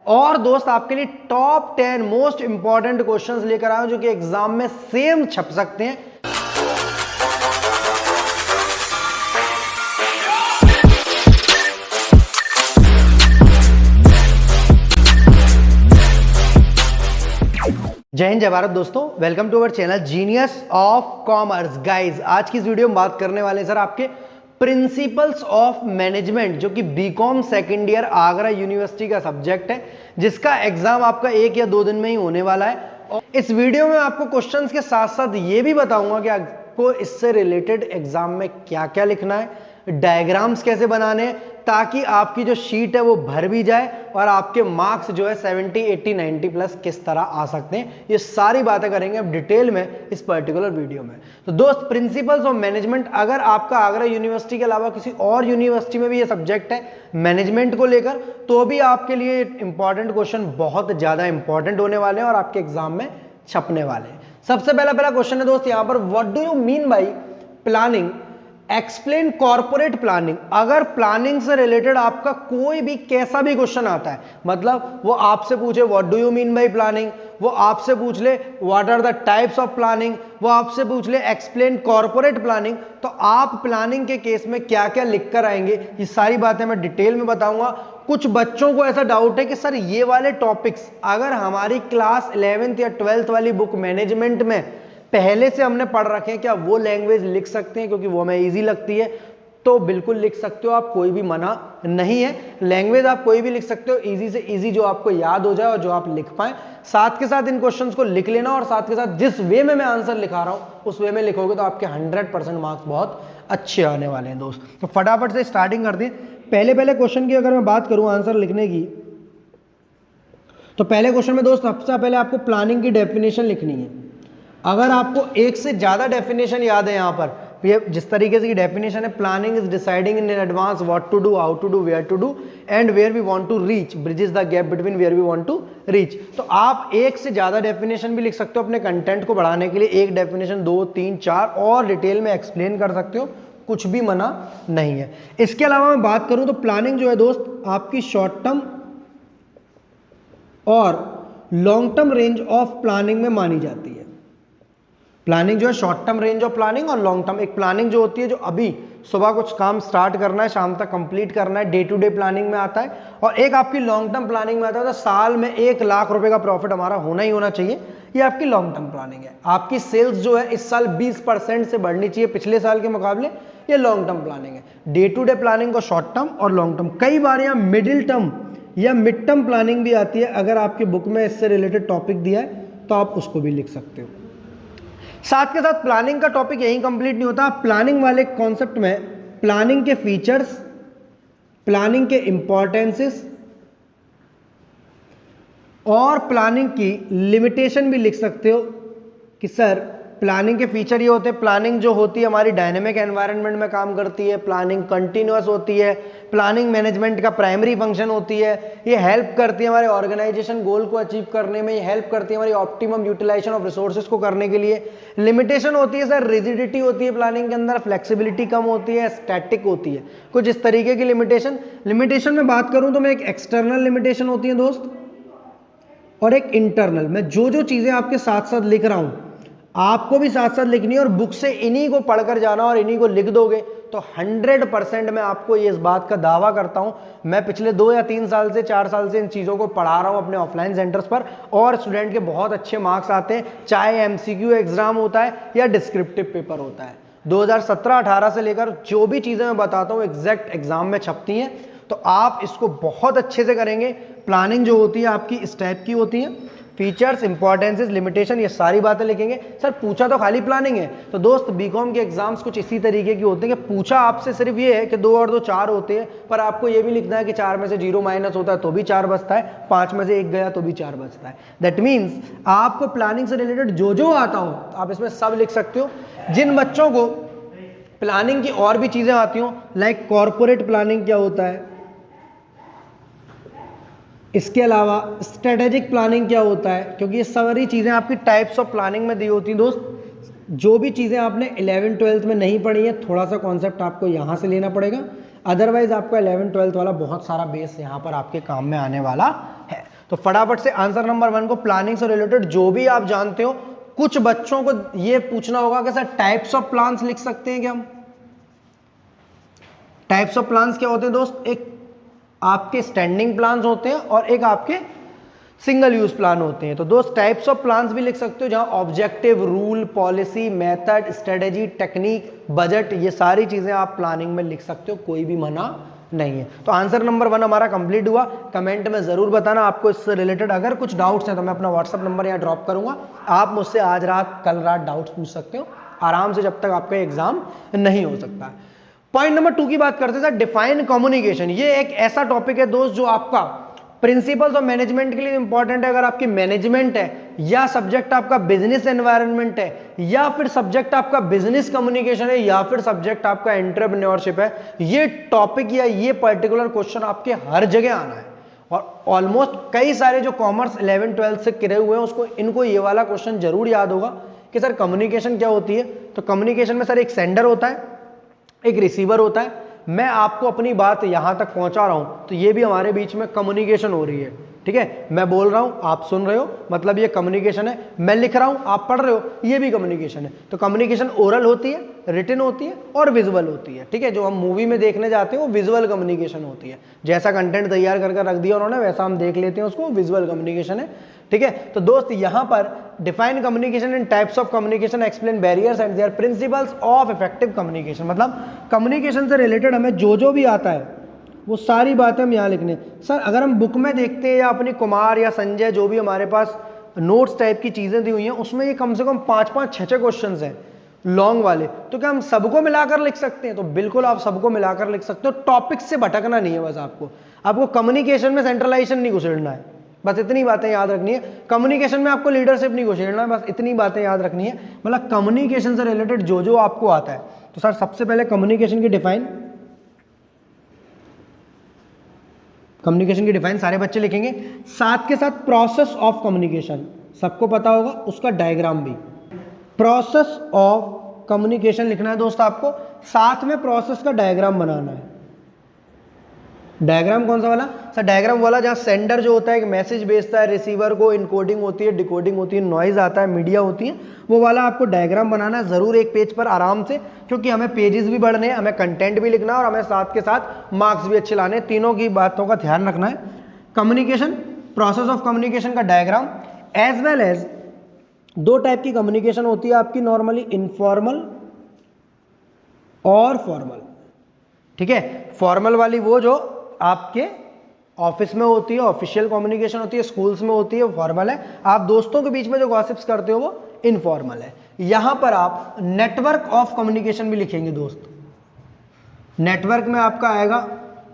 और दोस्त आपके लिए टॉप 10 मोस्ट इंपॉर्टेंट क्वेश्चंस लेकर आया हूं जो कि एग्जाम में सेम छप सकते हैं। जय हिंद जय भारत दोस्तों, welcome to our channel Genius of Commerce. Guys, आज की इस वीडियो में बात करने वाले सर आपके प्रिंसिपल्स ऑफ मैनेजमेंट, जो कि BCom second year Agra university का सब्जेक्ट है, जिसका एग्जाम आपका 1 या 2 दिन में ही होने वाला है। और इस वीडियो में आपको क्वेश्चंस के साथ साथ ये भी बताऊंगा कि आपको इससे रिलेटेड एग्जाम में क्या क्या लिखना है, डायग्राम्स कैसे बनाने हैं, ताकि आपकी जो शीट है वो भर भी जाए और आपके मार्क्स जो है 70, 80, 90 प्लस किस तरह आ सकते हैं। ये सारी बातें करेंगे अब डिटेल में इस पर्टिकुलर वीडियो में। तो दोस्त, प्रिंसिपल्स ऑफ मैनेजमेंट, अगर आपका आगरा यूनिवर्सिटी के अलावा किसी और यूनिवर्सिटी में भी ये सब्जेक्ट है मैनेजमेंट को लेकर, तो भी आपके लिए इंपॉर्टेंट क्वेश्चन बहुत ज्यादा इंपॉर्टेंट होने वाले हैं और आपके एग्जाम में छपने वाले हैं। सबसे पहला क्वेश्चन है दोस्त यहाँ पर, what do you mean by planning, explain corporate planning. अगर प्लानिंग से रिलेटेड आपका कोई भी कैसा भी क्वेश्चन आता है, मतलब वो आपसे पूछे what do you mean by planning, वो आपसे पूछ ले what are the types of planning, वो आपसे पूछ ले एक्सप्लेन कॉर्पोरेट प्लानिंग, तो आप प्लानिंग के केस में क्या क्या लिख कर आएंगे, ये सारी बातें मैं डिटेल में बताऊंगा। कुछ बच्चों को ऐसा डाउट है कि सर ये वाले टॉपिक्स अगर हमारी क्लास 11th या 12th वाली बुक मैनेजमेंट में पहले से हमने पढ़ रखे हैं, क्या वो लैंग्वेज लिख सकते हैं, क्योंकि वो हमें इजी लगती है। तो बिल्कुल लिख सकते हो आप, कोई भी मना नहीं है। लैंग्वेज आप कोई भी लिख सकते हो, इजी से इजी जो आपको याद हो जाए और जो आप लिख पाए। साथ के साथ इन क्वेश्चंस को लिख लेना और साथ के साथ जिस वे में मैं आंसर लिखा रहा हूं उस वे में लिखोगे तो आपके 100% मार्क्स बहुत अच्छे आने वाले हैं दोस्त। तो फटाफट से स्टार्टिंग करते हैं। पहले क्वेश्चन की अगर मैं बात करूं आंसर लिखने की, तो पहले क्वेश्चन में दोस्त सबसे पहले आपको प्लानिंग की डेफिनेशन लिखनी है। अगर आपको एक से ज्यादा डेफिनेशन याद है, यहाँ पर ये जिस तरीके से डेफिनेशन है, planning is deciding in advance what to do, how to do, where to do and where we want to reach, bridges the gap between where we want to reach. तो आप एक से ज्यादा डेफिनेशन भी लिख सकते हो अपने कंटेंट को बढ़ाने के लिए। एक डेफिनेशन 2, 3, 4 और डिटेल में एक्सप्लेन कर सकते हो, कुछ भी मना नहीं है। इसके अलावा मैं बात करूं तो प्लानिंग जो है दोस्त आपकी शॉर्ट टर्म और long term range of planning में मानी जाती है। प्लानिंग जो है short term range of planning और लॉन्ग टर्म। एक प्लानिंग जो होती है जो अभी सुबह कुछ काम स्टार्ट करना है, शाम तक कंप्लीट करना है, डे टू डे प्लानिंग में आता है। और एक आपकी लॉन्ग टर्म प्लानिंग में आता है, तो साल में 1 लाख रुपए का प्रॉफिट हमारा होना ही होना चाहिए। ये आपकी लॉन्ग टर्म प्लानिंग है। आपकी सेल्स जो है इस साल 20% से बढ़नी चाहिए पिछले साल के मुकाबले, ये लॉन्ग टर्म प्लानिंग है। डे टू डे प्लानिंग को शॉर्ट टर्म और लॉन्ग टर्म, कई बार यहाँ मिडिल टर्म या मिड टर्म प्लानिंग भी आती है। अगर आपकी बुक में इससे रिलेटेड टॉपिक दिया है तो आप उसको भी लिख सकते हो। साथ के साथ प्लानिंग का टॉपिक यहीं कंप्लीट नहीं होता। प्लानिंग वाले कॉन्सेप्ट में प्लानिंग के फीचर्स, प्लानिंग के इंपॉर्टेंसेस और प्लानिंग की लिमिटेशन भी लिख सकते हो कि सर प्लानिंग के फीचर ये होते हैं, प्लानिंग जो होती है हमारी डायनेमिक एनवायरनमेंट में काम करती है, प्लानिंग कंटिन्यूअस होती है, प्लानिंग मैनेजमेंट का प्राइमरी फंक्शन होती है, ये हेल्प करती है हमारे ऑर्गेनाइजेशन गोल को अचीव करने में, ये हेल्प करती है हमारी ऑप्टिमम यूटिलाइजेशन ऑफ रिसोर्सेज को करने के लिए। लिमिटेशन होती है सर, रिजिडिटी होती है प्लानिंग के अंदर, फ्लेक्सिबिलिटी कम होती है, स्टैटिक होती है, कुछ इस तरीके की लिमिटेशन में बात करूं तो मैं एक एक्सटर्नल लिमिटेशन होती है दोस्त और एक इंटरनल। मैं जो चीजें आपके साथ साथ लिख रहा हूं आपको भी साथ साथ लिखनी है और बुक से इन्हीं को पढ़कर जाना और इन्हीं को लिख दोगे तो 100% मैं आपको ये इस बात का दावा करता हूं। मैं पिछले 2 या 3 साल से 4 साल से इन चीज़ों को पढ़ा रहा हूं अपने ऑफलाइन सेंटर्स पर और स्टूडेंट के बहुत अच्छे मार्क्स आते हैं, चाहे एमसीक्यू एग्जाम होता है या डिस्क्रिप्टिव पेपर होता है। 2017-18 से लेकर जो भी चीज़ें मैं बताता हूँ एग्जैक्ट एग्जाम में छपती हैं, तो आप इसको बहुत अच्छे से करेंगे। प्लानिंग जो होती है आपकी इस टाइप की होती है, फीचर्स, इंपॉर्टेंसेस, लिमिटेशन, ये सारी बातें लिखेंगे। सर पूछा तो खाली प्लानिंग है, तो दोस्त बीकॉम के एग्जाम्स कुछ इसी तरीके की होते हैं कि पूछा आपसे सिर्फ ये है कि 2 और 2 4 होते हैं, पर आपको ये भी लिखना है कि 4 में से 0 माइनस होता है तो भी 4 बचता है, 5 में से 1 गया तो भी 4 बचता है। दैट मीन्स आपको प्लानिंग से रिलेटेड जो आता हो आप इसमें सब लिख सकते हो। जिन बच्चों को प्लानिंग की और भी चीजें आती हो, लाइक कॉर्पोरेट प्लानिंग क्या होता है, इसके अलावा स्ट्रेटेजिक प्लानिंग क्या होता है, क्योंकि ये सारी चीज़ें आपकी टाइप्स ऑफ प्लानिंग में दी होती हैं दोस्त। जो भी चीज़ें आपने 11th-12th में नहीं पढ़ी है, थोड़ा सा कॉन्सेप्ट आपको यहाँ से लेना पड़ेगा, अदरवाइज आपका 11th-12th वाला बहुत सारा बेस यहाँ पर आपके काम में आने वाला है। तो फटाफट से आंसर नंबर 1 को प्लानिंग से रिलेटेड जो भी आप जानते हो, कुछ बच्चों को ये पूछना होगा कि सर टाइप्स ऑफ प्लान्स लिख सकते हैं क्या हम? टाइप्स ऑफ प्लान्स क्या होते हैं दोस्त? एक आपके स्टैंडिंग प्लान्स होते हैं और एक आपके सिंगल यूज प्लान होते हैं। तो दोस्त टाइप्स ऑफ प्लान्स भी लिख सकते हो जहां objective, rule, policy, method, strategy, technique, budget, ये सारी चीजें आप प्लानिंग में लिख सकते हो, कोई भी मना नहीं है। तो आंसर नंबर 1 हमारा कंप्लीट हुआ। कमेंट में जरूर बताना आपको इससे रिलेटेड अगर कुछ डाउट्स हैं तो मैं अपना व्हाट्सअप नंबर यहाँ ड्रॉप करूंगा, आप मुझसे आज रात कल रात डाउट्स पूछ सकते हो आराम से, जब तक आपका एग्जाम नहीं हो सकता है। पॉइंट नंबर 2 की बात करते हैं सर, डिफाइन कम्युनिकेशन। ये एक ऐसा टॉपिक है दोस्त जो आपका प्रिंसिपल्स ऑफ मैनेजमेंट के लिए इंपॉर्टेंट है। अगर आपकी मैनेजमेंट है या सब्जेक्ट आपका बिजनेस एनवायरनमेंट है या फिर सब्जेक्ट आपका बिजनेस कम्युनिकेशन है या फिर सब्जेक्ट आपका एंटरप्रेन्योरशिप है, ये टॉपिक या ये पर्टिकुलर क्वेश्चन आपके हर जगह आना है। और ऑलमोस्ट कई सारे जो कॉमर्स 11 12 से गिरे हुए हैं उसको इनको ये वाला क्वेश्चन जरूर याद होगा कि सर कम्युनिकेशन क्या होती है। तो कम्युनिकेशन में सर एक सेंडर होता है, एक रिसीवर होता है, मैं आपको अपनी बात यहां तक पहुंचा रहा हूं तो ये भी हमारे बीच में कम्युनिकेशन हो रही है, ठीक है। मैं बोल रहा हूं, आप सुन रहे हो, मतलब ये कम्युनिकेशन है। मैं लिख रहा हूं, आप पढ़ रहे हो, ये भी कम्युनिकेशन है। तो कम्युनिकेशन ओरल होती है, रिटन होती है और विजुअल होती है, ठीक है। जो हम मूवी में देखने जाते हैं वो विजुअल कम्युनिकेशन होती है। जैसा कंटेंट तैयार करके रख दिया उन्होंने वैसा हम देख लेते हैं, उसको विजुअल कम्युनिकेशन है, ठीक है। तो दोस्त यहां पर define communication and types of communication, explain barriers and their principles of effective communication, मतलब कम्युनिकेशन से रिलेटेड हमें जो भी आता है वो सारी बातें हम यहाँ लिखने। सर अगर हम बुक में देखते हैं या अपनी कुमार या संजय जो भी हमारे पास नोट्स टाइप की चीजें दी हुई हैं उसमें ये कम से कम 5-5 6-6 क्वेश्चन हैं लॉन्ग वाले, तो क्या हम सबको मिलाकर लिख सकते हैं? तो बिल्कुल आप सबको मिलाकर लिख सकते हो, टॉपिक से भटकना नहीं है। बस आपको कम्युनिकेशन में सेंट्रलाइजेशन नहीं घुसेड़ना है, बस इतनी बातें याद रखनी है। कम्युनिकेशन में आपको लीडरशिप नहीं घुसेड़ना है, बस इतनी बातें याद रखनी है। मतलब कम्युनिकेशन से रिलेटेड जो आपको आता है। तो सर सबसे पहले कम्युनिकेशन की डिफाइन सारे बच्चे लिखेंगे, साथ के साथ प्रोसेस ऑफ कम्युनिकेशन सबको पता होगा, उसका डायग्राम भी। प्रोसेस ऑफ कम्युनिकेशन लिखना है दोस्त आपको, साथ में प्रोसेस का डायग्राम बनाना है। डायग्राम कौन सा वाला? सर डायग्राम वाला जहां सेंडर जो होता है एक मैसेज भेजता है, रिसीवर को इनकोडिंग होती है, डिकोडिंग होती है, नॉइज आता है, मीडिया होती है, वो वाला आपको डायग्राम बनाना है जरूर एक पेज पर आराम से, क्योंकि हमें पेजेस भी बढ़ने हैं, हमें कंटेंट भी लिखना है और हमें साथ के साथ मार्क्स भी अच्छे लाने, तीनों की बातों का ध्यान रखना है। कम्युनिकेशन, प्रोसेस ऑफ कम्युनिकेशन का diagram, as well as 2 type की कम्युनिकेशन होती है आपकी नॉर्मली, इनफॉर्मल और फॉर्मल, ठीक है। फॉर्मल वाली वो जो आपके ऑफिस में होती है, ऑफिशियल कम्युनिकेशन होती है, स्कूल्स में होती है, वो फॉर्मल है। आप दोस्तों के बीच में जो गॉसिप्स करते हो वो इनफॉर्मल है। यहां पर आप नेटवर्क ऑफ कम्युनिकेशन भी लिखेंगे दोस्त। नेटवर्क में आपका आएगा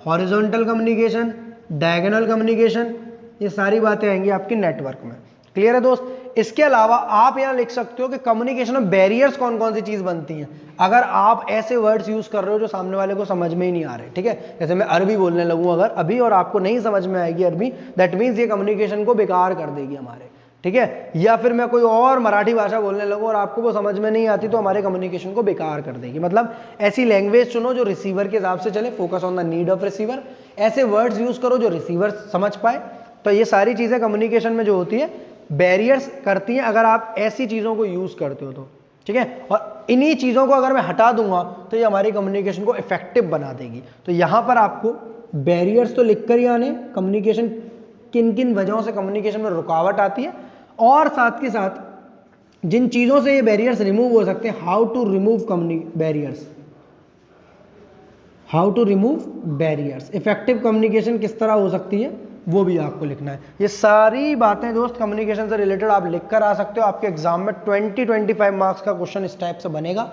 हॉरिजॉन्टल कम्युनिकेशन, डायगोनल कम्युनिकेशन, ये सारी बातें आएंगी आपकी नेटवर्क में। क्लियर है दोस्त? इसके अलावा आप यहां लिख सकते हो कि कम्युनिकेशन में बैरियर्स कौन कौन सी चीज बनती हैं, अगर आप ऐसे वर्ड्स यूज कर रहे हो जो सामने वाले को समझ में ही नहीं आ रहे, ठीक है। जैसे मैं अरबी बोलने लगूं अगर अभी और आपको नहीं समझ में आएगी अरबी, दैट मीन्स ये कम्युनिकेशन को बेकार कर देगी हमारे, ठीक है। या फिर मैं कोई और मराठी भाषा बोलने लगूं और आपको वो समझ में नहीं आती तो हमारे कम्युनिकेशन को बेकार कर देगी। मतलब ऐसी लैंग्वेज चुनो जो रिसीवर के हिसाब से चले, focus on the need of receiver, ऐसे वर्ड्स यूज करो जो रिसीवर समझ पाए। तो ये सारी चीजें कम्युनिकेशन में जो होती है बैरियर्स करती हैं अगर आप ऐसी चीजों को यूज करते हो तो, ठीक है। और इन्हीं चीजों को अगर मैं हटा दूंगा तो ये हमारी कम्युनिकेशन को इफेक्टिव बना देगी। तो यहां पर आपको बैरियर्स तो लिख कर ही आने, कम्युनिकेशन किन किन वजहों से कम्युनिकेशन में रुकावट आती है और साथ के साथ जिन चीजों से ये बैरियर्स रिमूव हो सकते हैं, how to remove barriers, how to remove barriers, effective communication किस तरह हो सकती है वो भी आपको लिखना है। ये सारी बातें दोस्त कम्युनिकेशन से रिलेटेड आप लिख कर आ सकते हो। आपके एग्जाम में 20-25 मार्क्स का क्वेश्चन इस टाइप से बनेगा।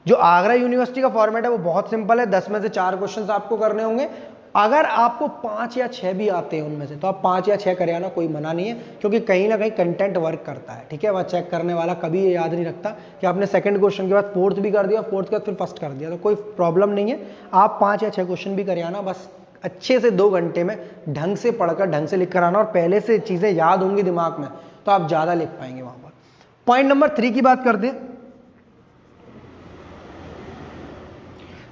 जो आगरा यूनिवर्सिटी का फॉर्मेट है वो बहुत सिंपल है, 10 में से 4 क्वेश्चन आपको करने होंगे। अगर आपको 5 या 6 भी आते हैं उनमें से तो आप 5 या 6 कर आना, कोई मना नहीं है, क्योंकि कहीं ना कहीं कंटेंट वर्क करता है, ठीक है। वह चेक करने वाला कभी ये याद नहीं रखता कि आपने सेकंड क्वेश्चन के बाद फोर्थ भी कर दिया, फोर्थ के बाद फिर फर्स्ट कर दिया, तो कोई प्रॉब्लम नहीं है। आप 5 या 6 क्वेश्चन भी कर आना, बस अच्छे से 2 घंटे में ढंग से पढ़कर ढंग से लिख कर आना और पहले से चीजें याद होंगी दिमाग में तो आप ज्यादा लिख पाएंगे वहां पर। पॉइंट नंबर 3 की बात करते हैं।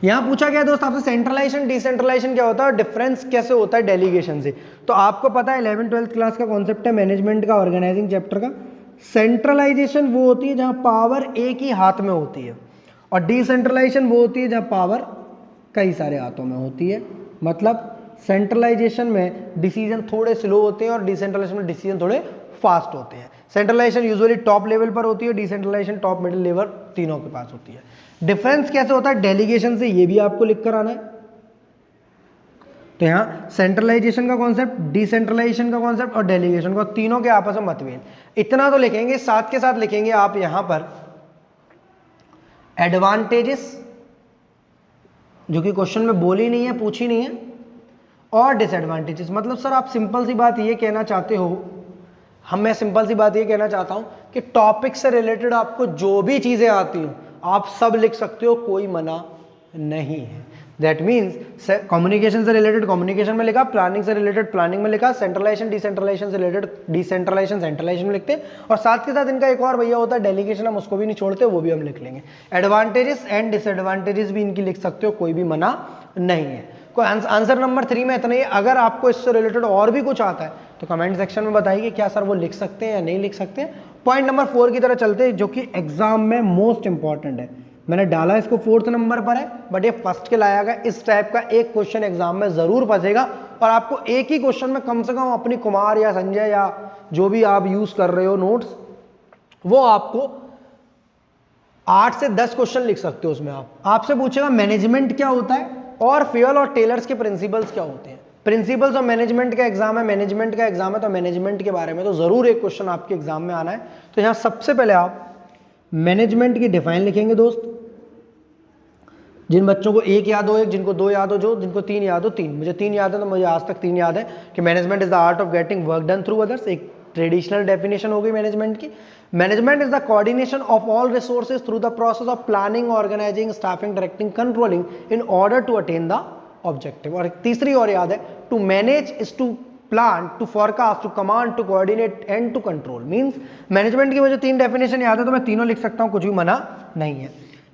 यहां पूछा गया दोस्त आपसे सेंट्रलाइजेशन डिसेंट्रलाइजेशन क्या होता है, डिफरेंस कैसे होता है डेलीगेशन से। तो आपको पता है 11th-12th क्लास का कॉन्सेप्ट है मैनेजमेंट का, ऑर्गेनाइजिंग चैप्टर का। सेंट्रलाइजेशन वो होती है जहां पावर एक ही हाथ में होती है, और डिसेंट्रलाइजेशन वो होती है जहां पावर कई सारे हाथों में होती है। मतलब सेंट्रलाइजेशन में डिसीजन थोड़े स्लो होते हैं और डिसेंट्रलाइजेशन में डिसीजन थोड़े फास्ट होते हैं। सेंट्रलाइजेशन यूजुअली टॉप लेवल पर होती है, डिसेंट्रलाइजेशन टॉप, मिडिल लेवल तीनों के पास होती है। डिफरेंस कैसे होता है डेलीगेशन से, ये भी आपको लिख कर आना है। तो यहां सेंट्रलाइजेशन का कॉन्सेप्ट, डिसेंट्रलाइजेशन का कॉन्सेप्ट और डेलीगेशन का, तीनों के आपस में मतभेद, इतना तो लिखेंगे। साथ के साथ लिखेंगे आप यहां पर एडवांटेजेस, जो कि क्वेश्चन में बोली नहीं है, पूछी नहीं है, और डिसएडवांटेजेस। मतलब सर आप सिंपल सी बात ये कहना चाहते हो, मैं सिंपल सी बात ये कहना चाहता हूं कि टॉपिक से रिलेटेड आपको जो भी चीजें आती हो आप सब लिख सकते हो, कोई मना नहीं है। दैट मीन्स कम्युनिकेशन से रिलेटेड कम्युनिकेशन में लिखा, प्लानिंग से रिलेटेड प्लानिंग में लिखा, सेंट्रलाइजेशन डिसेंट्रलाइजेशन से रिलेटेड डिसेंट्रलाइजेशन सेंट्रलाइजेशन में लिखते, और साथ के साथ इनका एक और भैया होता है डेलीगेशन, हम उसको भी नहीं छोड़ते, वो भी हम लिख लेंगे। एडवांटेजेस एंड डिसएडवांटेजेस भी इनकी लिख सकते हो, कोई भी मना नहीं है। आंसर नंबर 3 में इतना ही। अगर आपको इससे रिलेटेड और भी कुछ आता है तो कमेंट सेक्शन में बताइए क्या सर वो लिख सकते हैं या नहीं लिख सकते हैं। पॉइंट नंबर 4 की तरह चलते हैं, जो कि एग्जाम में मोस्ट इंपॉर्टेंट है। मैंने डाला इसको 4th नंबर पर है, बट ये फर्स्ट के लाया गया। इस टाइप का एक क्वेश्चन एग्जाम में जरूर फंसेगा, और आपको एक ही क्वेश्चन में कम से कम अपनी कुमार या संजय या जो भी आप यूज कर रहे हो नोट्स, वो आपको 8 से 10 क्वेश्चन लिख सकते हो उसमें। आपसे पूछेगा मैनेजमेंट क्या होता है और फेयल और टेलर्स के प्रिंसिपल्स क्या होते हैं। प्रिंसिपल्स और मैनेजमेंट का एग्जाम है, मैनेजमेंट का एग्जाम है, तो मैनेजमेंट के बारे में तो जरूर एक क्वेश्चन आपके एग्जाम में आना है। तो यहां सबसे पहले आप मैनेजमेंट की डिफाइन लिखेंगे दोस्त। जिन बच्चों को 1 याद हो 1, जिनको 2 याद हो जो, जिनको 3 याद हो 3। मुझे 3 याद है, तो मुझे आज तक 3 याद है कि management is the art of getting work done through others. एक ट्रेडिशनल डेफिनेशन हो गई मैनेजमेंट की। Management is the coordination of all resources through the process of planning, organising, staffing, directing, controlling in order to attain the objective. और तीसरी और याद है, to manage is to plan, to forecast, to command, to coordinate and to control. Means management की मुझे 3 definition याद है, तो मैं तीनों लिख सकता हूं, कुछ भी मना नहीं है।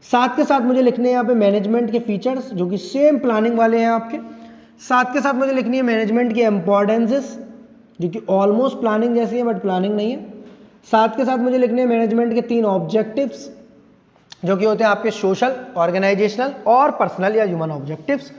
साथ के साथ मुझे लिखने हैं यहाँ पे मैनेजमेंट के फीचर्स, जो कि सेम प्लानिंग वाले हैं आपके। साथ के साथ मुझे लिखनी है मैनेजमेंट की इंपॉर्टेंसेस, जो कि ऑलमोस्ट प्लानिंग जैसी है बट प्लानिंग नहीं है। साथ के साथ मुझे लिखने हैं मैनेजमेंट के 3 ऑब्जेक्टिव्स, जो कि होते हैं आपके सोशल, ऑर्गेनाइजेशनल और पर्सनल या ह्यूमन ऑब्जेक्टिव्स।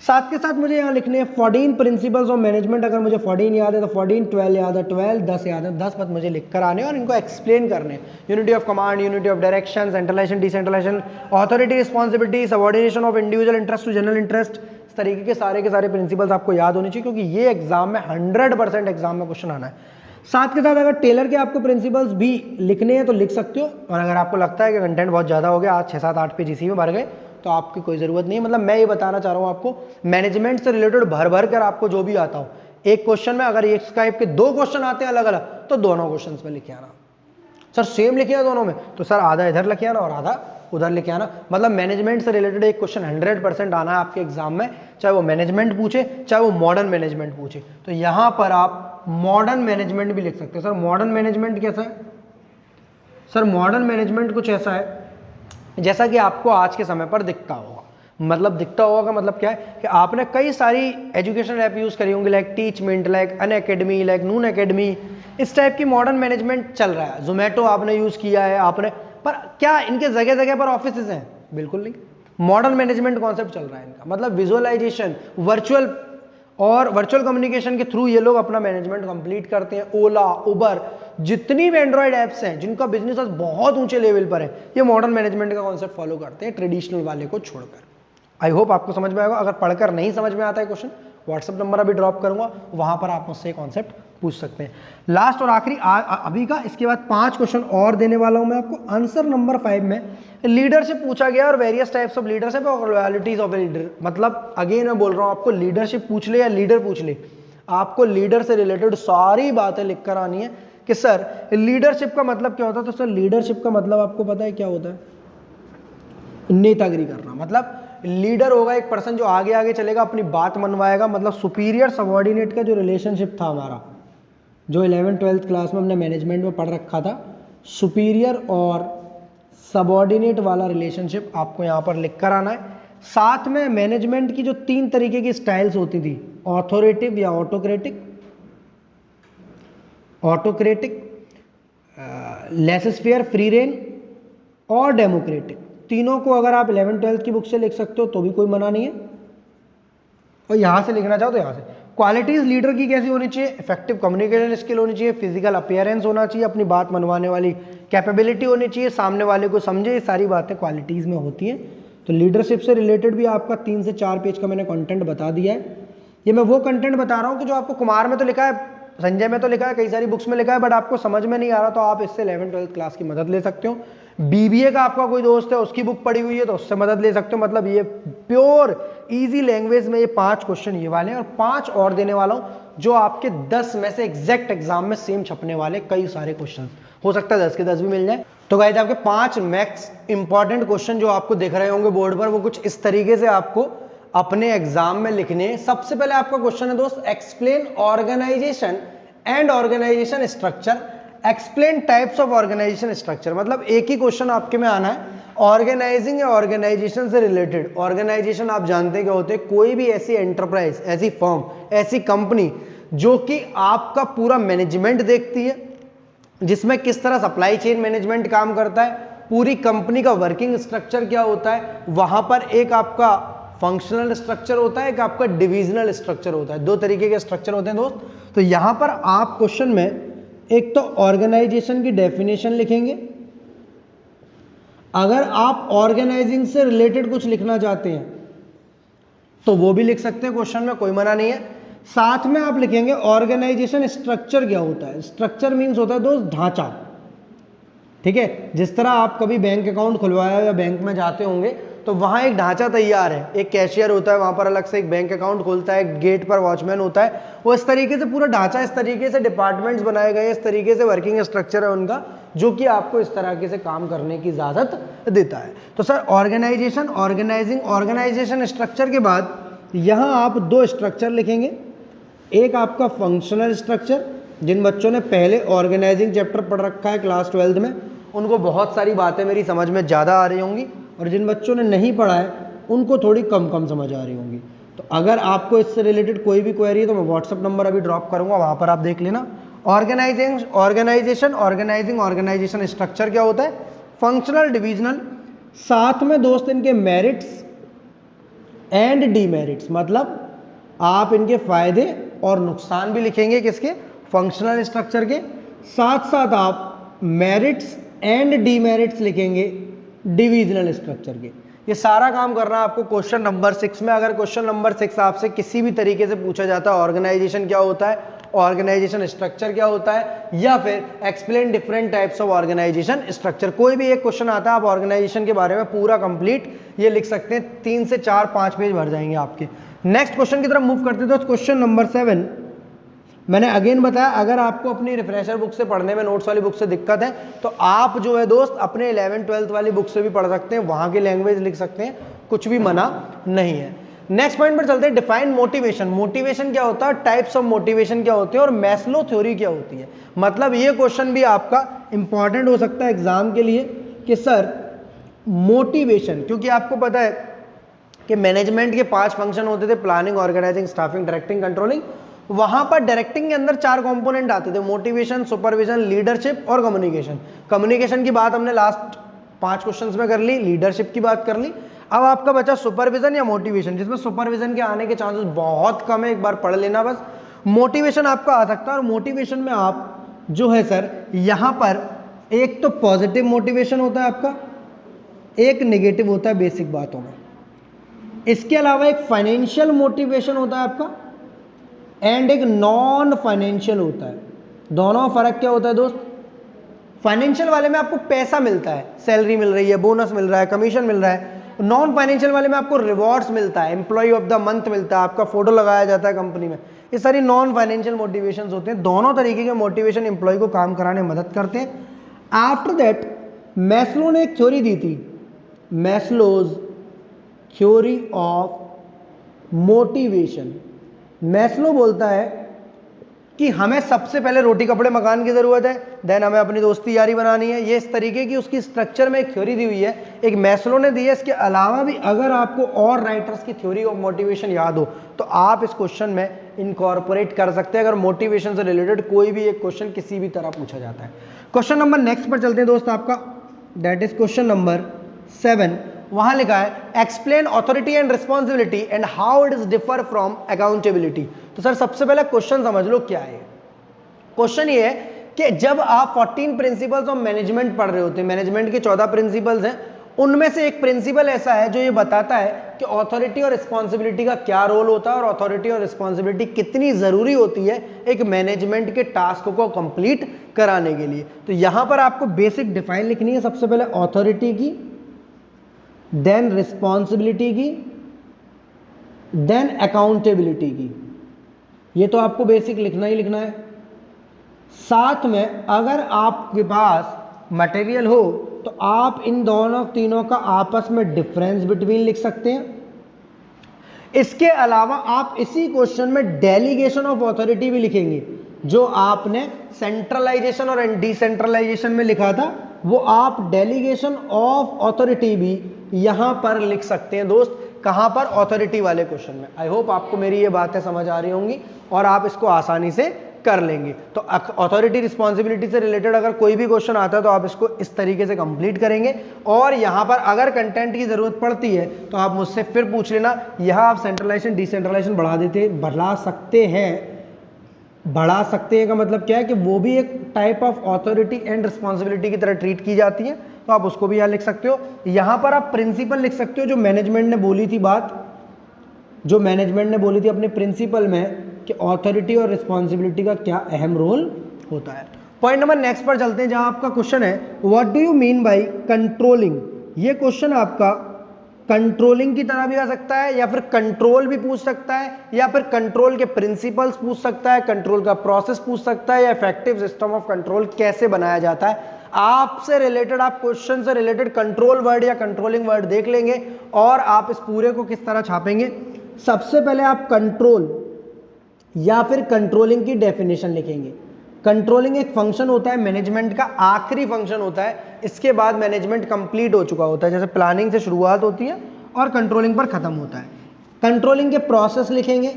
साथ के साथ मुझे यहाँ लिखने हैं 14 प्रिंसिपल्स ऑफ मैनेजमेंट। अगर मुझे 14 याद है तो 14, 12 याद है 12, 10 याद है 10 पद मुझे लिख कर आने और इनको एक्सप्लेन करने। Unity of command, unity of direction, centralisation, decentralisation, authority, responsibility, subordination of individual interest to general interest. इस तरीके के सारे प्रिंसिपल्स आपको याद होने चाहिए, क्योंकि ये एग्जाम में 100% एग्जाम में क्वेश्चन आना है। साथ के साथ अगर टेलर के आपको प्रिंसिपल्स भी लिखने हैं तो लिख सकते हो, और अगर आपको लगता है कि कंटेंट बहुत ज़्यादा हो गया, आज 6, 7, 8 पेज इसी में भर गए, तो आपकी कोई ज़रूरत नहीं है। मतलब मैं ये बताना चाह रहा हूँ आपको, मैनेजमेंट से रिलेटेड भर कर आपको जो भी आता हो, एक क्वेश्चन में अगर एक टाइप के 2 क्वेश्चन आते हैं अलग अलग, तो दोनों क्वेश्चन में लिखे आना। सर सेम लिखे हैं दोनों में, तो सर आधा इधर लिखे आना और आधा उधर लिखे आना। मतलब मैनेजमेंट से रिलेटेड एक क्वेश्चन 100% आना है आपके एग्जाम में, चाहे वो मैनेजमेंट पूछे चाहे वो मॉडर्न मैनेजमेंट पूछे। तो यहां पर आप मॉडर्न मैनेजमेंट भी लिख सकते हैं। सर मॉडर्न मैनेजमेंट कैसा है? सर मॉडर्न मैनेजमेंट कुछ ऐसा है जैसा कि आपको आज के समय पर दिखता होगा। मतलब दिखता होगा मतलब क्या है कि आपने कई सारी एजुकेशन ऐप यूज करी होंगी, like Teachmint, like Unacademy, like Noon Academy. इस टाइप की मॉडर्न मैनेजमेंट चल रहा है। जोमेटो आपने यूज किया है आपने, पर क्या इनके जगह जगह पर ऑफिसेज हैं? बिल्कुल नहीं। मॉडर्न मैनेजमेंट कॉन्सेप्ट चल रहा है इनका, मतलब विजुअलाइजेशन, वर्चुअल और वर्चुअल कम्युनिकेशन के थ्रू ये लोग अपना मैनेजमेंट कंप्लीट करते हैं। ओला, उबर, जितनी भी एंड्रॉइड ऐप्स हैं जिनका बिजनेस आज बहुत ऊंचे लेवल पर है, ये मॉडर्न मैनेजमेंट का कॉन्सेप्ट फॉलो करते हैं, ट्रेडिशनल वाले को छोड़कर। आई होप आपको समझ में आएगा। अगर पढ़कर नहीं समझ में आता है क्वेश्चन, व्हाट्सएप नंबर अभी ड्रॉप करूंगा, वहां पर आप मुझसे कॉन्सेप्ट पूछ सकते हैं। लास्ट और आखिरी अभी का, इसके बाद 5 क्वेश्चन और देने वाला हूं मैं आपको। आंसर नंबर 5 में लीडरशिप पूछा गया और वेरियस टाइप्स ऑफ लीडरशिप और लॉयल्टीज ऑफ ए लीडर। मतलब अगेन मैं बोल रहा हूं, आपको लीडरशिप पूछ ले या लीडर पूछ ले, आपको लीडर से रिलेटेड सारी बातें लिखकर आनी है कि सर लीडरशिप का मतलब क्या होता है। तो सर लीडरशिप का मतलब आपको पता है क्या होता है? नेतागिरी करना। मतलब लीडर होगा एक पर्सन जो आगे आगे चलेगा, अपनी बात मनवाएगा। मतलब सुपीरियर सबऑर्डिनेट का जो रिलेशनशिप था हमारा, जो 11th-12th क्लास में हमने मैनेजमेंट में पढ़ रखा था, सुपीरियर और सबऑर्डिनेट वाला रिलेशनशिप आपको यहाँ पर लिख कर आना है। साथ में मैनेजमेंट की जो 3 तरीके की स्टाइल्स होती थी, ऑथोरेटिव या ऑटोक्रेटिक, लेसेस-फेयर, फ्री रेन और डेमोक्रेटिक, तीनों को अगर आप 11th-12th की बुक से लिख सकते हो तो भी कोई मना नहीं है, और यहां से लिखना चाहो तो यहां से। क्वालिटीज लीडर की कैसी होनी चाहिए? इफेक्टिव कम्युनिकेशन स्किल होनी चाहिए, फिजिकल अपीयरेंस होना चाहिए, अपनी बात मनवाने वाली कैपेबिलिटी होनी चाहिए, सामने वाले को समझे, ये सारी बातें क्वालिटीज में होती हैं। तो लीडरशिप से रिलेटेड भी आपका 3 से 4 पेज का मैंने कंटेंट बता दिया है। ये मैं वो कंटेंट बता रहा हूँ कि जो आपको कुमार में तो लिखा है, संजय में तो लिखा है, कई सारी बुक्स में लिखा है, बट आपको समझ में नहीं आ रहा तो आप इससे 11th-12th क्लास की मदद ले सकते हो। बीबीए का आपका कोई दोस्त है, उसकी बुक पढ़ी हुई है तो उससे मदद ले सकते हो। मतलब ये प्योर इजी लैंग्वेज में ये 5 क्वेश्चन ये वाले हैं और 5 और देने वाला हूं जो आपके 10 में से एग्जैक्ट एग्जाम में सेम छपने वाले कई सारे क्वेश्चन, हो सकता है 10 के 10 भी मिल जाए। तो गाइस आपके 5 मैक्स इंपॉर्टेंट क्वेश्चन जो आपको दिख रहे होंगे बोर्ड पर, वो कुछ इस तरीके से आपको अपने एग्जाम में लिखने हैं। सबसे पहले आपका क्वेश्चन है दोस्त, explain organisation and organisation structure, explain types of organisation structure. मतलब एक ही क्वेश्चन आपके में आना है ऑर्गेनाइजिंग या ऑर्गेनाइजेशन से रिलेटेड। ऑर्गेनाइजेशन आप जानते हैं क्या होते हैं? कोई भी ऐसी एंटरप्राइज, ऐसी फर्म, ऐसी कंपनी जो कि आपका पूरा मैनेजमेंट देखती है, जिसमें किस तरह सप्लाई चेन मैनेजमेंट काम करता है, पूरी कंपनी का वर्किंग स्ट्रक्चर क्या होता है, वहां पर एक आपका फंक्शनल स्ट्रक्चर होता है, एक आपका डिविजनल स्ट्रक्चर होता है। 2 तरीके के स्ट्रक्चर होते हैं दोस्त। तो यहां पर आप क्वेश्चन में एक तो ऑर्गेनाइजेशन की डेफिनेशन लिखेंगे, अगर आप ऑर्गेनाइजिंग से रिलेटेड कुछ लिखना चाहते हैं तो वो भी लिख सकते हैं क्वेश्चन में, कोई मना नहीं है। साथ में आप लिखेंगे ऑर्गेनाइजेशन स्ट्रक्चर क्या होता है। स्ट्रक्चर मींस होता है दोस्त ढांचा, ठीक है। जिस तरह आप कभी बैंक अकाउंट खुलवाया या बैंक में जाते होंगे तो वहां एक ढांचा तैयार है, एक कैशियर होता है वहां पर, अलग से एक बैंक अकाउंट खोलता है, गेट पर वॉचमैन होता है, वो इस तरीके से पूरा ढांचा, इस तरीके से डिपार्टमेंट्स बनाए गए, इस तरीके से वर्किंग स्ट्रक्चर है उनका, जो कि आपको इस तरह से काम करने की इजाजत देता है। तो sir organisation, organising, organisation structure के बाद यहां आप 2 स्ट्रक्चर लिखेंगे। एक आपका फंक्शनल स्ट्रक्चर, जिन बच्चों ने पहले ऑर्गेनाइजिंग चैप्टर पढ़ रखा है क्लास 12th में, उनको बहुत सारी बातें मेरी समझ में ज़्यादा आ रही होंगी, और जिन बच्चों ने नहीं पढ़ा है उनको थोड़ी कम समझ आ रही होंगी। तो अगर आपको इससे रिलेटेड कोई भी क्वेरी है तो मैं व्हाट्सअप नंबर अभी ड्रॉप करूंगा, वहां पर आप देख लेना। ऑर्गेनाइजिंग, ऑर्गेनाइजेशन स्ट्रक्चर क्या होता है, फंक्शनल, डिविजनल। साथ में दोस्त इनके मेरिट्स एंड डीमेरिट्स, मतलब आप इनके फायदे और नुकसान भी लिखेंगे, किसके, फंक्शनल स्ट्रक्चर के। साथ साथ आप मेरिट्स एंड डीमेरिट्स लिखेंगे डिविजनल स्ट्रक्चर के। ये सारा काम करना है आपको क्वेश्चन नंबर 6 में। अगर क्वेश्चन नंबर 6 आपसे किसी भी तरीके से पूछा जाता है ऑर्गेनाइजेशन क्या होता है, ऑर्गेनाइजेशन स्ट्रक्चर क्या होता है, या फिर explain different types of organisation structure, कोई भी एक क्वेश्चन आता है, आप ऑर्गेनाइजेशन के बारे में पूरा कंप्लीट ये लिख सकते हैं। 3 से 4-5 पेज भर जाएंगे आपके। नेक्स्ट क्वेश्चन की तरफ मूव करते हैं। तो क्वेश्चन नंबर 7 मैंने अगेन बताया, अगर आपको अपनी रिफ्रेशर बुक से पढ़ने में, नोट्स वाली बुक से दिक्कत है तो आप जो है दोस्त अपने 11th-12th वाली बुक से भी पढ़ सकते हैं, वहां की लैंग्वेज लिख सकते हैं, कुछ भी मना नहीं है। नेक्स्ट पॉइंट पर चलते हैं, डिफाइन मोटिवेशन। मोटिवेशन क्या होता है, टाइप्स ऑफ मोटिवेशन क्या होते हैं, और मैस्लो थ्योरी क्या होती है। मतलब ये क्वेश्चन भी आपका इंपॉर्टेंट हो सकता है एग्जाम के लिए कि सर मोटिवेशन, क्योंकि आपको पता है कि मैनेजमेंट के 5 फंक्शन होते थे, planning, organising, staffing, directing, controlling. वहां पर डायरेक्टिंग के अंदर 4 कंपोनेंट आते थे, मोटिवेशन, सुपरविजन, लीडरशिप और कम्युनिकेशन। कम्युनिकेशन की बात हमने लास्ट 5 क्वेश्चंस में कर ली, लीडरशिप की बात कर ली। अब आपका बचा सुपरविजन या मोटिवेशन, जिसमें सुपरविजन के आने के चांसेस बहुत कम है, एक बार पढ़ लेना बस। मोटिवेशन आपका आ सकता है, और मोटिवेशन में आप जो है सर यहां पर एक तो पॉजिटिव मोटिवेशन होता है आपका, एक नेगेटिव होता है बेसिक बातों में। इसके अलावा एक फाइनेंशियल मोटिवेशन होता है आपका एंड एक नॉन फाइनेंशियल होता है। दोनों में फर्क क्या होता है दोस्त, फाइनेंशियल वाले में आपको पैसा मिलता है, सैलरी मिल रही है, बोनस मिल रहा है, कमीशन मिल रहा है। नॉन फाइनेंशियल वाले में आपको रिवॉर्ड्स मिलता है, एम्प्लॉय ऑफ द मंथ मिलता है, आपका फोटो लगाया जाता है कंपनी में। ये सारी नॉन फाइनेंशियल मोटिवेशंस होते हैं। दोनों तरीके के मोटिवेशन एम्प्लॉय को काम कराने में मदद करते हैं। आफ्टर दैट मैस्लो ने एक थ्योरी दी थी, Maslow's theory of motivation. Maslow बोलता है कि हमें सबसे पहले रोटी कपड़े मकान की जरूरत है, देन हमें अपनी दोस्ती यारी बनानी है। ये इस तरीके की उसकी स्ट्रक्चर में एक थ्योरी दी हुई है, एक मैस्लो ने दी है। इसके अलावा भी अगर आपको और राइटर्स की थ्योरी ऑफ मोटिवेशन याद हो तो आप इस क्वेश्चन में इनकॉर्पोरेट कर सकते हैं, अगर मोटिवेशन से रिलेटेड कोई भी एक क्वेश्चन किसी भी तरह पूछा जाता है। क्वेश्चन नंबर नेक्स्ट पर चलते हैं दोस्त आपका, दैट इज क्वेश्चन नंबर 7। वहां लिखा है explain authority and responsibility and how it is differ from accountability. तो सर सबसे पहले क्वेश्चन समझ लो क्या है। क्वेश्चन ये है कि जब आप 14 प्रिंसिपल्स ऑफ मैनेजमेंट पढ़ रहे होते हैं, मैनेजमेंट के 14 प्रिंसिपल्स हैं, उनमें से एक प्रिंसिपल ऐसा है जो ये बताता है कि ऑथोरिटी और रिस्पॉन्सिबिलिटी का क्या रोल होता है और अथॉरिटी और रिस्पॉन्सिबिलिटी कितनी जरूरी होती है एक मैनेजमेंट के टास्क को कंप्लीट कराने के लिए। तो यहां पर आपको बेसिक डिफाइन लिखनी है, सबसे पहले ऑथोरिटी की, देन रिस्पॉन्सिबिलिटी की, देन अकाउंटेबिलिटी की। ये तो आपको बेसिक लिखना ही लिखना है। साथ में अगर आपके पास मटेरियल हो तो आप इन दोनों तीनों का आपस में डिफरेंस बिटवीन लिख सकते हैं। इसके अलावा आप इसी क्वेश्चन में डेलीगेशन ऑफ अथॉरिटी भी लिखेंगे, जो आपने सेंट्रलाइजेशन और डिसेंट्रलाइजेशन में लिखा था, वो आप डेलीगेशन ऑफ अथॉरिटी भी यहां पर लिख सकते हैं दोस्त। कहां पर? अथॉरिटी वाले क्वेश्चन में। आई होप आपको मेरी ये बातें समझ आ रही होंगी और आप इसको आसानी से कर लेंगे। तो अथॉरिटी रिस्पॉन्सिबिलिटी से रिलेटेड अगर कोई भी क्वेश्चन आता है तो आप इसको इस तरीके से कंप्लीट करेंगे। और यहां पर अगर कंटेंट की जरूरत पड़ती है तो आप मुझसे फिर पूछ लेना। यहां आप सेंट्रलाइजेशन डिसेंट्रलाइजेशन बढ़ा सकते हैं का मतलब क्या है कि वो भी एक type of authority and responsibility की तरह ट्रीट की जाती है, तो आप उसको भी यहां लिख सकते हो। यहां पर आप प्रिंसिपल लिख सकते हो जो मैनेजमेंट ने बोली थी बात, जो मैनेजमेंट ने बोली थी अपने प्रिंसिपल में कि ऑथोरिटी और रिस्पॉन्सिबिलिटी का क्या अहम रोल होता है। पॉइंट नंबर नेक्स्ट पर चलते हैं, जहां आपका क्वेश्चन है what do you mean by controlling. ये क्वेश्चन आपका कंट्रोलिंग की तरह भी आ सकता है, या फिर कंट्रोल भी पूछ सकता है, या फिर कंट्रोल के प्रिंसिपल्स पूछ सकता है, कंट्रोल का प्रोसेस पूछ सकता है, या इफेक्टिव सिस्टम ऑफ कंट्रोल कैसे बनाया जाता है। आपसे रिलेटेड, आप क्वेश्चन से रिलेटेड कंट्रोल वर्ड या कंट्रोलिंग वर्ड देख लेंगे और आप इस पूरे को किस तरह छापेंगे। सबसे पहले आप कंट्रोल या फिर कंट्रोलिंग की डेफिनेशन लिखेंगे। कंट्रोलिंग एक फंक्शन होता है मैनेजमेंट का, आखिरी फंक्शन होता है, इसके बाद मैनेजमेंट कंप्लीट हो चुका होता है। जैसे प्लानिंग से शुरुआत होती है और कंट्रोलिंग पर खत्म होता है। कंट्रोलिंग के प्रोसेस लिखेंगे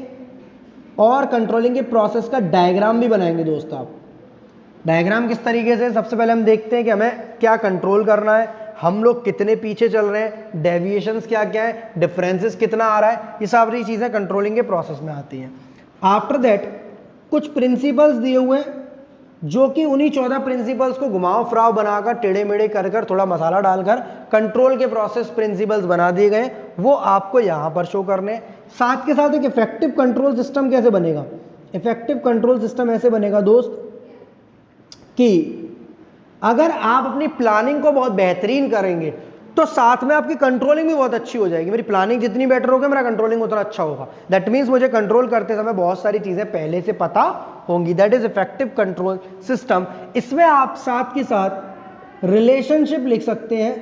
और कंट्रोलिंग के प्रोसेस का डायग्राम भी बनाएंगे दोस्त आप। डायग्राम किस तरीके से? सबसे पहले हम देखते हैं कि हमें क्या कंट्रोल करना है, हम लोग कितने पीछे चल रहे हैं, डेविएशंस क्या क्या है, डिफरेंसेस कितना आ रहा है, ये सारी चीजें कंट्रोलिंग के प्रोसेस में आती हैं। आफ्टर दैट कुछ प्रिंसिपल्स दिए हुए हैं जो कि उन्हीं 14 प्रिंसिपल्स को घुमाव फिराव बनाकर टेढ़े मेढ़े कर थोड़ा मसाला डालकर कंट्रोल के प्रोसेस प्रिंसिपल्स बना दिए गए, वो आपको यहां पर शो करने। साथ के साथ एक इफेक्टिव कंट्रोल सिस्टम कैसे बनेगा। इफेक्टिव कंट्रोल सिस्टम ऐसे बनेगा दोस्त कि अगर आप अपनी प्लानिंग को बहुत बेहतरीन करेंगे तो साथ में आपकी कंट्रोलिंग भी बहुत अच्छी हो जाएगी। मेरी प्लानिंग जितनी बेटर होगी मेरा कंट्रोलिंग उतना अच्छा होगा। दैट मीन्स मुझे कंट्रोल करते समय बहुत सारी चीजें पहले से पता होंगी। That is effective control system. इसमें आप साथ के साथ रिलेशनशिप लिख सकते हैं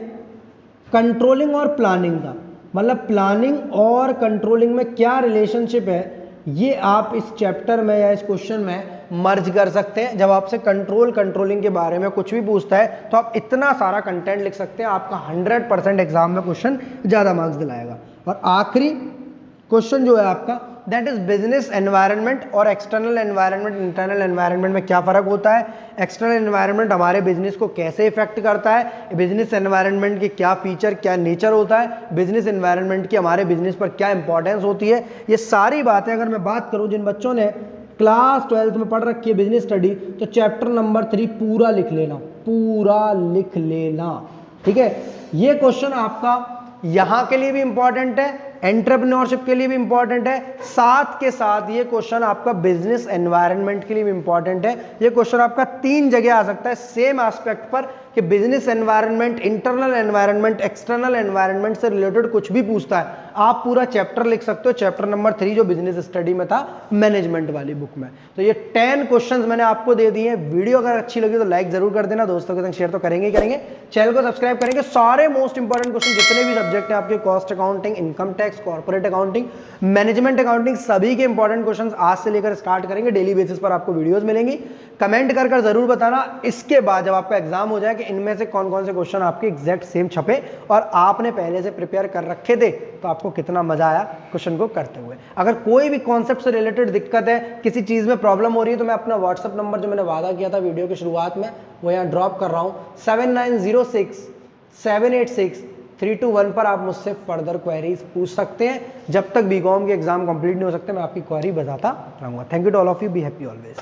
कंट्रोलिंग और प्लानिंग का, मतलब प्लानिंग और कंट्रोलिंग में क्या रिलेशनशिप है, ये आप इस चैप्टर में या इस क्वेश्चन में मर्ज कर सकते हैं। जब आपसे कंट्रोलिंग के बारे में कुछ भी पूछता है तो आप इतना सारा कंटेंट लिख सकते हैं, आपका 100% एग्जाम में क्वेश्चन ज्यादा मार्क्स दिलाएगा। और आखिरी क्वेश्चन जो है आपका, दैट इज बिजनेस एनवायरनमेंट और एक्सटर्नल एनवायरनमेंट इंटरनल एनवायरनमेंट में क्या फर्क होता है। एक्सटर्नल एनवायरनमेंट हमारे बिजनेस को कैसे इफेक्ट करता है, बिजनेस एनवायरनमेंट के क्या फीचर क्या नेचर होता है, बिजनेस एनवायरनमेंट की हमारे बिजनेस पर क्या इंपॉर्टेंस होती है। ये सारी बातें अगर मैं बात करूं, जिन बच्चों ने क्लास 12th में पढ़ रखी है बिजनेस स्टडी, तो चैप्टर नंबर 3 पूरा लिख लेना, पूरा लिख लेना, ठीक है। ये क्वेश्चन आपका यहां के लिए भी इंपॉर्टेंट है, एंटरप्रेन्योरशिप के लिए भी इंपॉर्टेंट है, साथ के साथ ये क्वेश्चन आपका बिजनेस एनवायरनमेंट के लिए भी इंपॉर्टेंट है। ये क्वेश्चन आपका 3 जगह आ सकता है सेम एस्पेक्ट पर, कि business environment, internal environment, external environment से रिलेटेड कुछ भी पूछता है, आप पूरा चैप्टर लिख सकते हो, चैप्टर नंबर 3 जो बिजनेस स्टडी में था मैनेजमेंट वाली बुक में। तो ये 10 क्वेश्चंस मैंने आपको दे दिए हैं। वीडियो अगर अच्छी लगी तो लाइक जरूर कर देना, दोस्तों के संग शेयर तो करेंगे ही करेंगे, चैनल को सब्सक्राइब करेंगे। सारे मोस्ट इंपॉर्टेंट क्वेश्चन जितने भी सब्जेक्ट हैं आपके, cost accounting, income tax, corporate accounting, management accounting, सभी के इंपॉर्टेंट क्वेश्चन आज से लेकर स्टार्ट करेंगे। डेली बेसिस पर आपको वीडियोस मिलेंगी। कमेंट कर जरूर बताना इसके बाद जब आपका एग्जाम हो जाए कि इनमें से कौन कौन से क्वेश्चन आपके एग्जैक्ट सेम छपे और आपने पहले से प्रिपेयर कर रखे थे, तो आपको कितना मजा आया क्वेश्चन को करते हुए। अगर कोई भी कॉन्सेप्ट से रिलेटेड दिक्कत है, किसी चीज में प्रॉब्लम हो रही है, तो मैं अपना व्हाट्सएप नंबर जो मैंने वादा किया था वीडियो की शुरुआत में, वो यहाँ ड्रॉप कर रहा हूँ, 7906-786-321 पर आप मुझसे फर्दर क्वेरीज पूछ सकते हैं। जब तक बीकॉम के एग्जाम कंप्लीट नहीं हो सकते, मैं आपकी क्वेरी बताता रहूंगा। Thank you to all of you, be happy always.